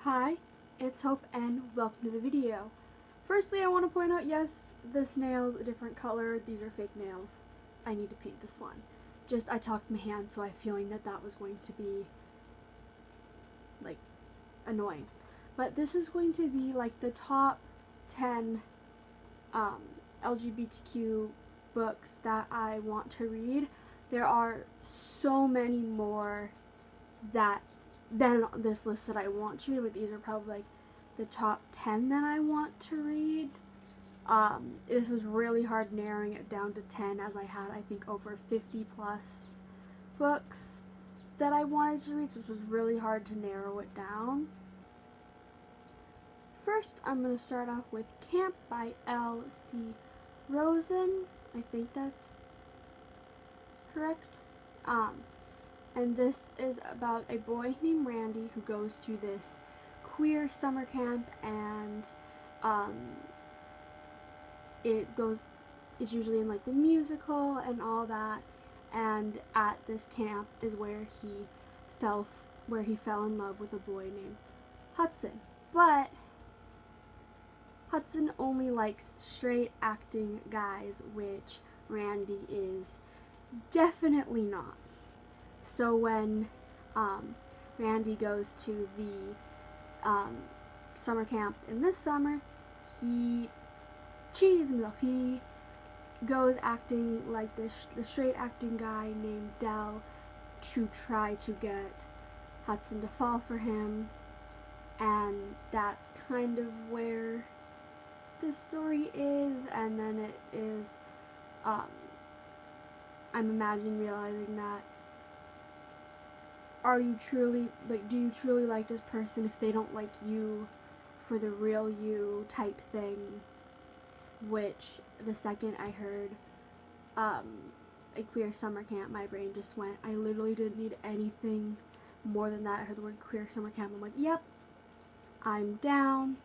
Hi, it's Hope and welcome to the video. Firstly, I want to point out, yes, this nail's a different color. These are fake nails. I need to paint this one. I talked my hand, so I have a feeling that was going to be, like, annoying. But this is going to be, like, the top 10 LGBTQ books that I want to read. There are so many more than this list that I want to read, but these are probably like the top 10 that I want to read. This was really hard narrowing it down to 10, as I had, I think, over 50 plus books that I wanted to read, so it was really hard to narrow it down. First, I'm going to start off with Camp by L.C. Rosen. I think that's correct. And this is about a boy named Randy who goes to this queer summer camp, and it's usually in like the musical and all that, and at this camp is where he fell in love with a boy named Hudson. But Hudson only likes straight acting guys, which Randy is definitely not. So when Randy goes to the summer camp in this summer, he changes himself. He goes acting like the straight acting guy named Dell to try to get Hudson to fall for him, and that's kind of where the story is. And then it is, I'm imagining realizing that, do you truly like this person if they don't like you for the real you type thing? Which, the second I heard a queer summer camp, my brain just went, I literally didn't need anything more than that. I heard the word queer summer camp, I'm like, yep, I'm down,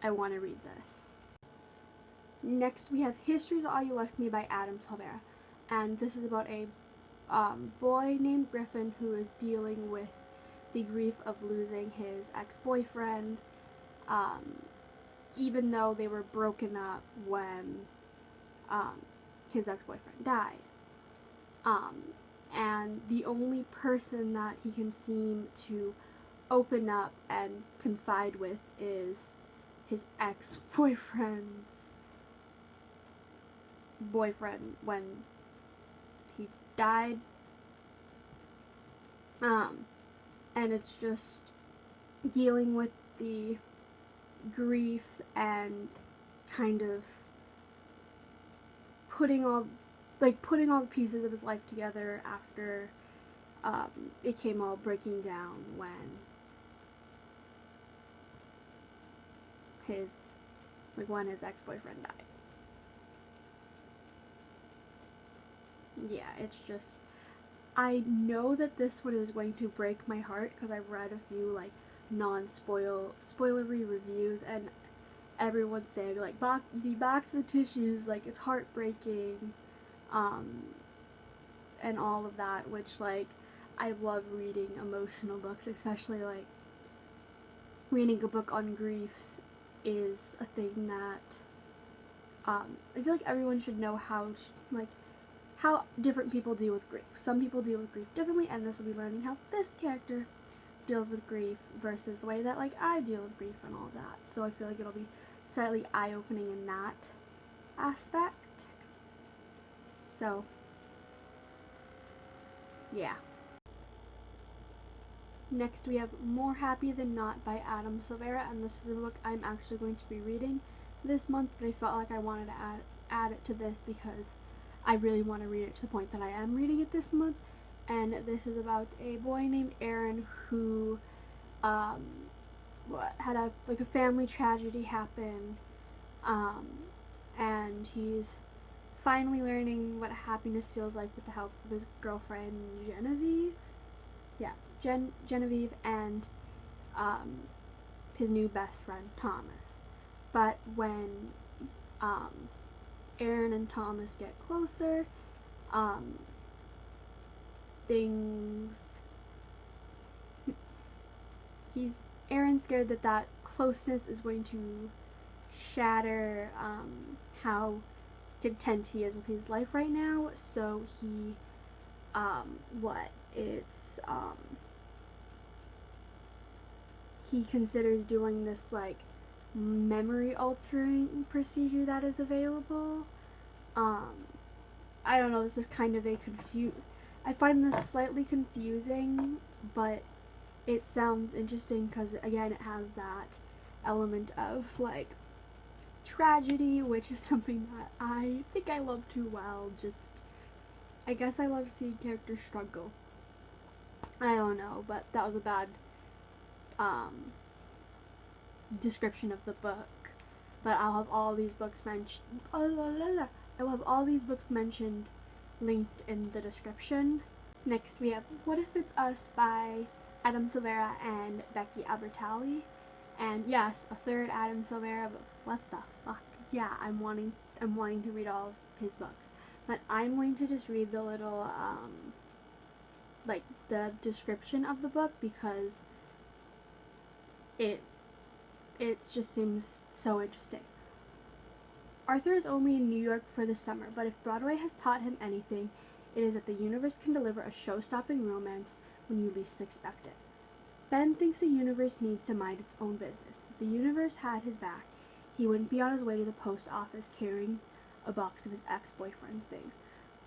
I want to read this. Next we have History's All You Left Me by Silvera, and this is about a boy named Griffin who is dealing with the grief of losing his ex-boyfriend, even though they were broken up when his ex-boyfriend died. And the only person that he can seem to open up and confide with is his ex-boyfriend's boyfriend when he died. And it's just dealing with the grief and kind of putting all the pieces of his life together after it came all breaking down when his ex-boyfriend died. Yeah, it's just, I know that this one is going to break my heart because I've read a few like spoilery reviews, and everyone's saying like the box of tissues, like it's heartbreaking, and all of that, which like I love reading emotional books, especially like reading a book on grief is a thing that I feel like everyone should know how different people deal with grief. Some people deal with grief differently, and this will be learning how this character deals with grief versus the way that like I deal with grief and all that. So I feel like it'll be slightly eye-opening in that aspect. So yeah. Next we have More Happy Than Not by Silvera, and this is a book I'm actually going to be reading this month, but I felt like I wanted to add it to this because I really want to read it to the point that I am reading it this month. And this is about a boy named Aaron who had a family tragedy happen, and he's finally learning what happiness feels like with the help of his girlfriend Genevieve and his new best friend Thomas. But when Aaron and Thomas get closer, Aaron's scared that that closeness is going to shatter how content he is with his life right now, so he he considers doing this like memory altering procedure that is available. I don't know, this is kind of I find this slightly confusing, but it sounds interesting because, again, it has that element of, like, tragedy, which is something that I think I love too well. Just, I guess I love seeing characters struggle. I don't know, but that was a bad, description of the book. But I'll have all these books mentioned. I will have all these books mentioned linked in the description. Next we have What If It's Us by Adam Silvera and Becky Albertalli. And yes, a third Adam Silvera, but what the fuck? Yeah, I'm wanting to read all of his books. But I'm going to just read the little like the description of the book because it just seems so interesting. Arthur is only in New York for the summer, but if Broadway has taught him anything, it is that the universe can deliver a show-stopping romance when you least expect it. Ben thinks the universe needs to mind its own business. If the universe had his back, he wouldn't be on his way to the post office carrying a box of his ex-boyfriend's things.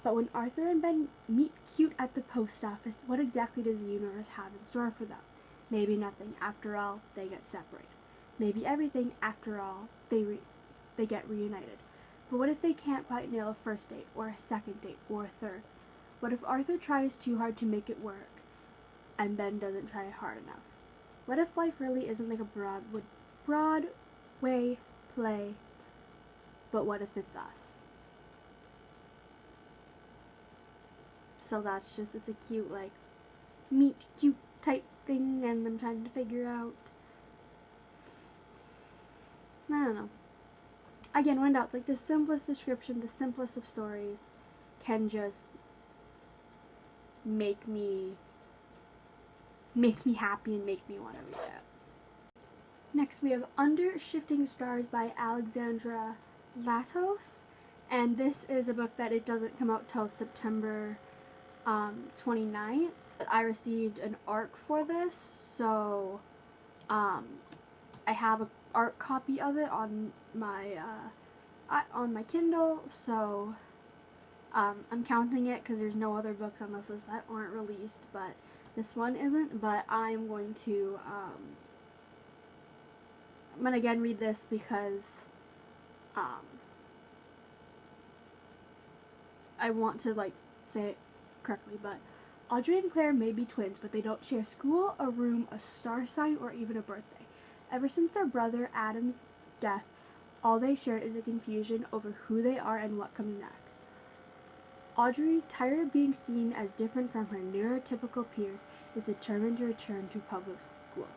But when Arthur and Ben meet cute at the post office, what exactly does the universe have in store for them? Maybe nothing. After all, they get separated. Maybe everything. After all, they get reunited. But what if they can't quite nail a first date, or a second date, or a third? What if Arthur tries too hard to make it work, and Ben doesn't try hard enough? What if life really isn't like a Broadway play, but what if it's us? So that's just, it's a cute, like, meet cute type thing, and I'm trying to figure out, I don't know. Again, when in doubt, like, the simplest description, the simplest of stories can just make me happy and make me want to read it. Next we have Under Shifting Stars by Alexandra Latos, and this is a book that it doesn't come out till September 29th. I received an ARC for this, so I have an ARC copy of it on my Kindle, so I'm counting it because there's no other books on this list that aren't released, but this one isn't. But I'm going to I'm gonna again read this because I want to like say it correctly. But Audrey and Claire may be twins, but they don't share school, a room, a star sign, or even a birthday. Ever since their brother Adam's death, all they shared is a confusion over who they are and what comes next. Audrey, tired of being seen as different from her neurotypical peers, is determined to return to public school.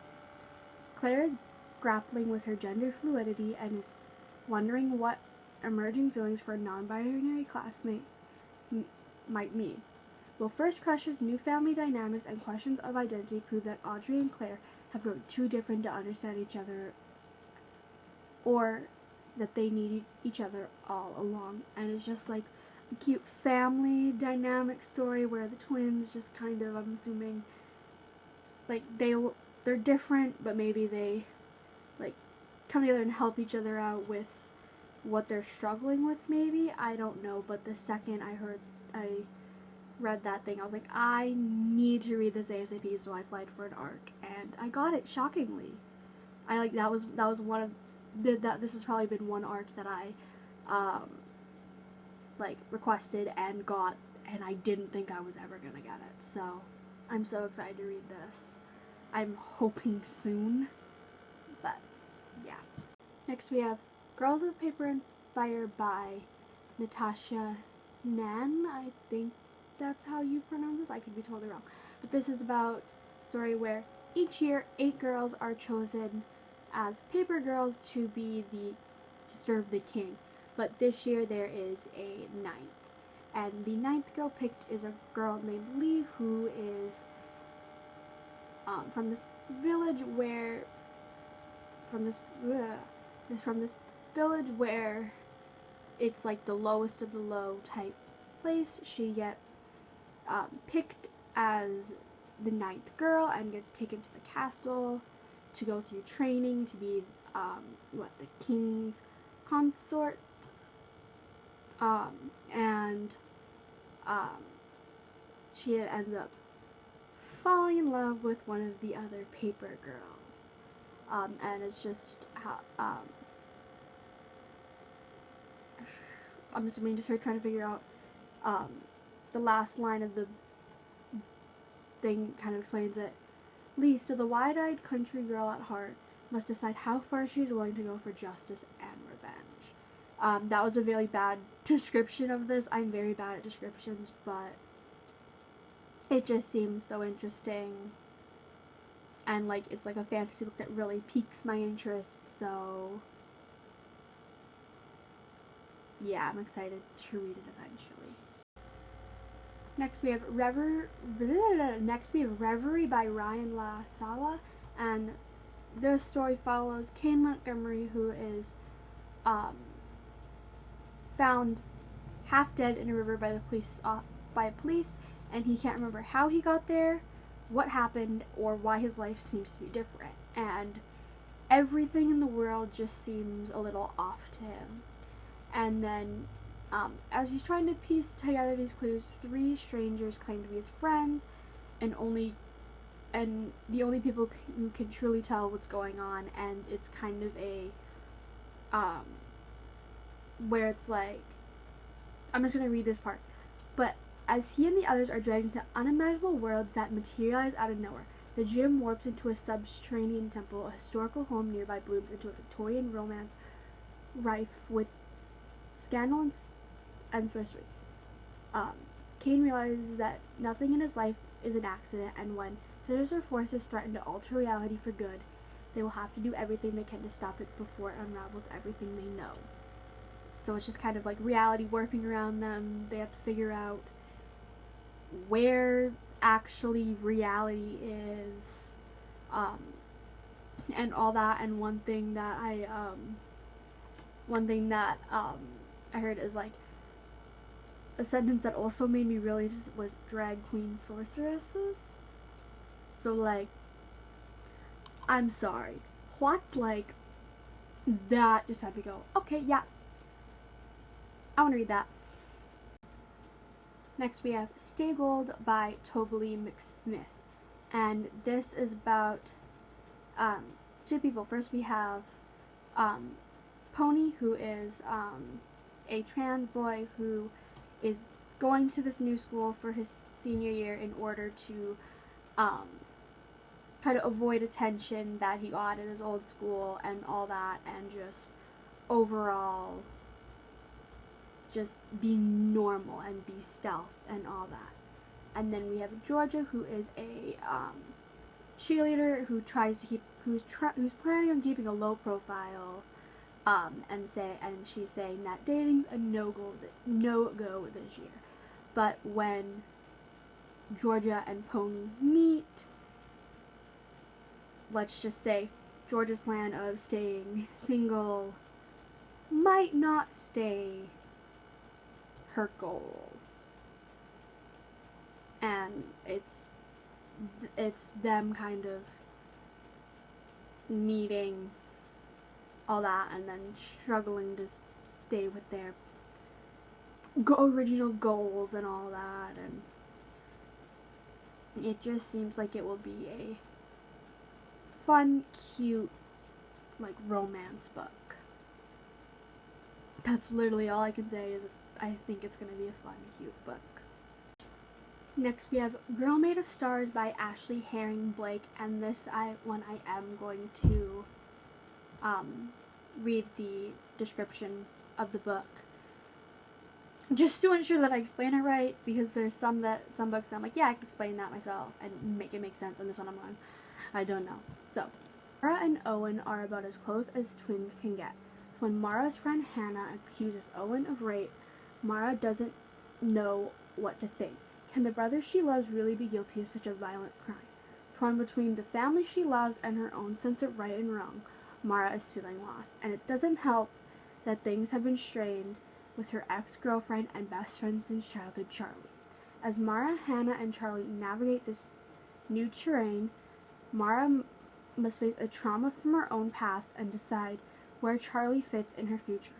Claire is grappling with her gender fluidity and is wondering what emerging feelings for a non-binary classmate might mean. Will first crushes, new family dynamics, and questions of identity prove that Audrey and Claire have grown too different to understand each other, or that they need each other all along? And it's just like a cute family dynamic story where the twins just kind of, I'm assuming, like they're different, but maybe they like come together and help each other out with what they're struggling with. Maybe, I don't know. But the second I read that thing, I was like, I need to read this ASAP, so I applied for an ARC, and I got it, shockingly. That was one of this has probably been one ARC that I requested and got, and I didn't think I was ever gonna get it. So I'm so excited to read this. I'm hoping soon, but yeah. Next we have Girls of Paper and Fire by Natasha Ngan. I think that's how you pronounce this. I could be totally wrong. But this is about a story where each year 8 girls are chosen as paper girls to serve the king. But this year there is a 9th. And the 9th girl picked is a girl named Lee, who is from this village where, from this village where it's like the lowest of the low type place. She gets picked as the 9th girl and gets taken to the castle to go through training to be the king's consort, and she ends up falling in love with one of the other paper girls, and it's just how I'm assuming just her trying to figure out the last line of the thing kind of explains it. Lisa, the wide-eyed country girl at heart, must decide how far she's willing to go for justice and revenge. That was a really bad description of this. I'm very bad at descriptions, but it just seems so interesting. And, like, it's like a fantasy book that really piques my interest, so yeah, I'm excited to read it eventually. Next we have Reverie by Ryan La Sala, and this story follows Kane Montgomery, who is found half dead in a river by the police, and he can't remember how he got there, what happened, or why his life seems to be different, and everything in the world just seems a little off to him. And then as he's trying to piece together these clues, 3 strangers claim to be his friends, and the only people who can truly tell what's going on. And it's kind of a where it's like, I'm just gonna read this part. But as he and the others are dragged into unimaginable worlds that materialize out of nowhere, the gym warps into a subterranean temple, a historical home nearby blooms into a Victorian romance rife with scandal and sorcery. Kane realizes that nothing in his life is an accident, and when sinister forces threaten to alter reality for good, they will have to do everything they can to stop it before it unravels everything they know. So it's just kind of like reality warping around them. They have to figure out where actually reality is, and all that. And one thing that I heard is like a sentence that also made me really just was drag queen sorceresses. So like, I'm sorry, what? Like, that just had to go. Okay, yeah, I want to read that. Next we have Stay Gold by Tobly McSmith, and this is about 2 people. First we have Pony, who is a trans boy who is going to this new school for his senior year in order to try to avoid attention that he got at his old school and all that, and just overall just be normal and be stealth and all that. And then we have Georgia, who is a cheerleader who tries to keep who's planning on keeping a low profile, and she's saying that dating's a no-go this year. But when Georgia and Pony meet, let's just say Georgia's plan of staying single might not stay her goal. And it's them kind of meeting all that and then struggling to stay with their original goals and all that, and it just seems like it will be a fun, cute, like, romance book. That's literally all I can say. I think it's going to be a fun, cute book. Next we have Girl Made of Stars by Ashley Herring Blake, and this one I am going to read the description of the book, just to ensure that I explain it right, because there's some books that I'm like, yeah, I can explain that myself and make it make sense, and this one I'm going, I don't know. So, Mara and Owen are about as close as twins can get. When Mara's friend Hannah accuses Owen of rape, Mara doesn't know what to think. Can the brother she loves really be guilty of such a violent crime? Torn between the family she loves and her own sense of right and wrong, Mara is feeling lost, and it doesn't help that things have been strained with her ex-girlfriend and best friend since childhood, Charlie. As Mara, Hannah, and Charlie navigate this new terrain, Mara must face a trauma from her own past and decide where Charlie fits in her future.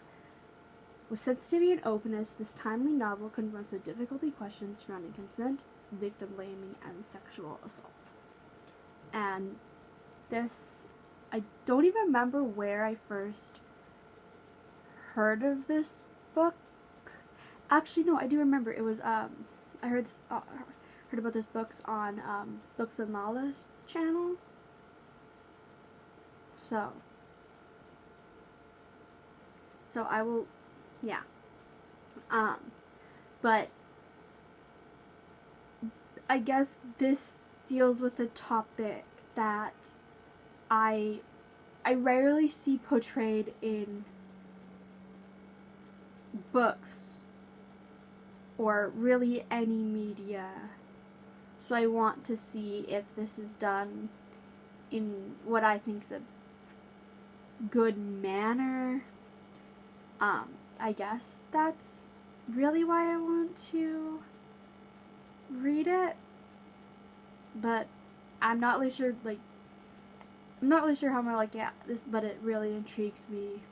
With sensitivity and openness, this timely novel confronts the difficulty questions surrounding consent, victim blaming, and sexual assault. And this, I don't even remember where I first heard of this book. Actually, no, I do remember. It was I heard about this books on Books and Lala's channel. So I will, yeah. But I guess this deals with a topic that I rarely see portrayed in books or really any media. So I want to see if this is done in what I think is a good manner. I guess that's really why I want to read it. But I'm not really sure, how I'm gonna like this, but it really intrigues me.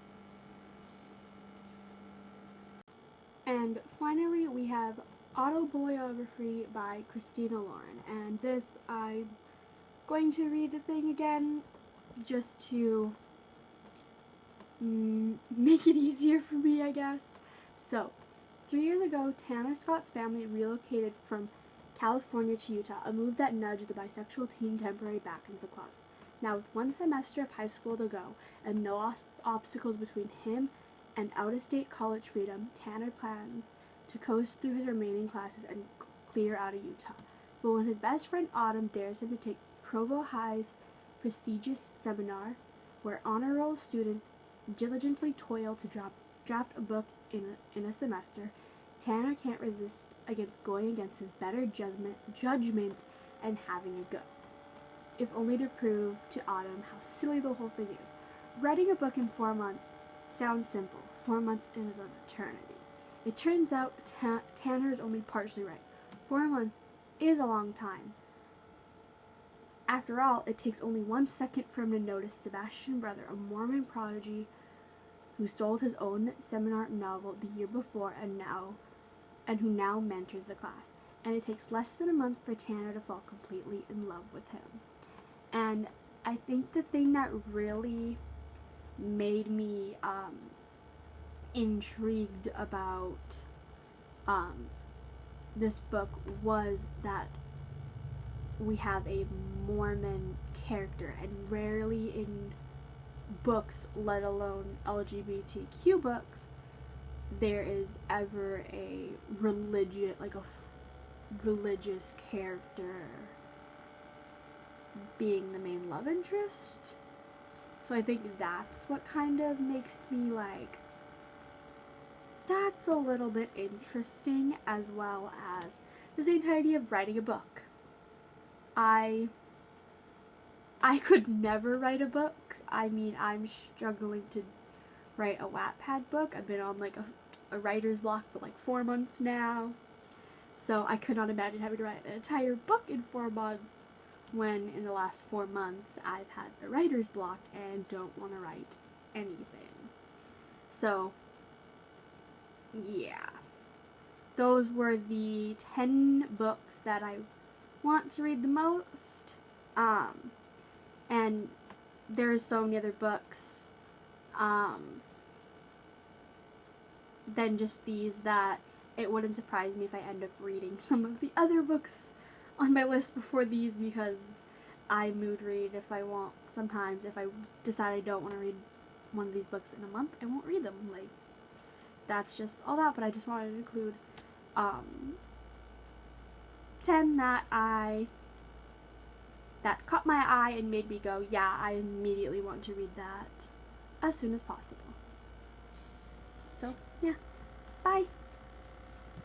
And finally, we have Autobiography by Christina Lauren. And this, I'm going to read the thing again just to make it easier for me, I guess. So, 3 years ago, Tanner Scott's family relocated from California to Utah, a move that nudged the bisexual teen temporarily back into the closet. Now, with 1 semester of high school to go and no obstacles between him and out-of-state college freedom, Tanner plans to coast through his remaining classes and clear out of Utah. But when his best friend Autumn dares him to take Provo High's prestigious seminar, where honor roll students diligently toil to draft a book in a semester, Tanner can't resist against going against his better judgment and having a go. If only to prove to Autumn how silly the whole thing is. Writing a book in 4 months sounds simple. 4 months is an eternity. It turns out Tanner is only partially right. 4 months is a long time. After all, it takes only 1 second for him to notice Sebastian Brother, a Mormon prodigy who sold his own seminar novel the year before and who now mentors the class. And it takes less than a month for Tanner to fall completely in love with him. And I think the thing that really made me intrigued about this book was that we have a Mormon character, and rarely in books, let alone LGBTQ books, there is ever a religious character being the main love interest. So I think that's what kind of makes me like, that's a little bit interesting, as well as this entirety of writing a book. I could never write a book. I mean, I'm struggling to write a Wattpad book. I've been on like a writer's block for like 4 months now. So I could not imagine having to write an entire book in 4 months when in the last 4 months I've had a writer's block and don't want to write anything. So, yeah. Those were the 10 books that I want to read the most. And there's so many other books than just these that it wouldn't surprise me if I end up reading some of the other books on my list before these, because I mood read if I want. Sometimes if I decide I don't want to read one of these books in a month, I won't read them. Like, that's just all that, but I just wanted to include 10 that caught my eye and made me go, yeah, I immediately want to read that as soon as possible. So, yeah. Bye!